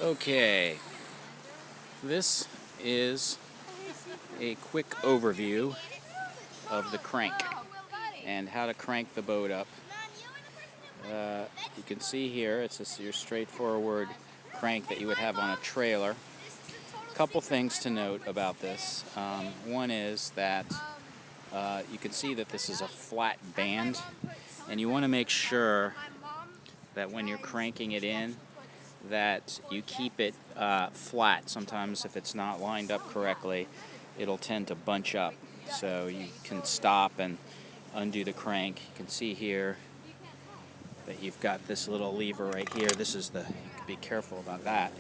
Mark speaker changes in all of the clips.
Speaker 1: Okay, this is a quick overview of the crank and how to crank the boat up. You can see here it's just your straightforward crank that you would have on a trailer. Couple things to note about this. One is that you can see that this is a flat band, and you want to make sure that when you're cranking it in that you keep it flat. Sometimes if it's not lined up correctly, it'll tend to bunch up. So you can stop and undo the crank. You can see here that you've got this little lever right here. This is be careful about that.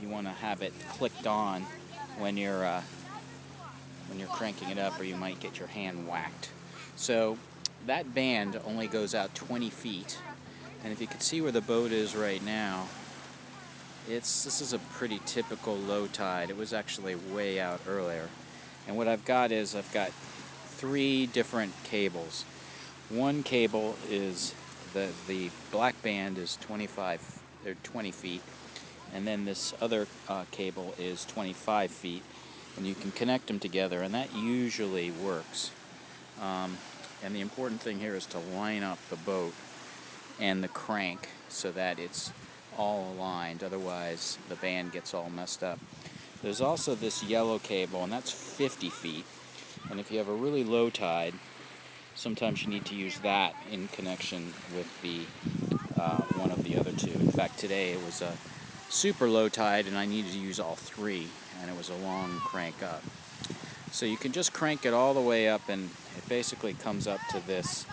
Speaker 1: You want to have it clicked on when you're cranking it up, or you might get your hand whacked. So that band only goes out 20 feet. And if you can see where the boat is right now, this is a pretty typical low tide. It was actually way out earlier. And what I've got is I've got 3 different cables. One cable is the black band is 20 feet, and then this other cable is 25 feet, and you can connect them together, and that usually works. And the important thing here is to line up the boat and the crank so that it's all aligned, otherwise the band gets all messed up. There's also this yellow cable, and that's 50 feet, and if you have a really low tide, sometimes you need to use that in connection with the one of the other 2. In fact, today it was a super low tide and I needed to use all 3, and it was a long crank up. So you can just crank it all the way up, and it basically comes up to this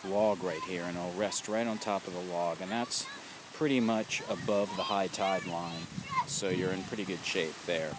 Speaker 1: log right here, and it'll rest right on top of the log, and that's pretty much above the high tide line, so you're in pretty good shape there.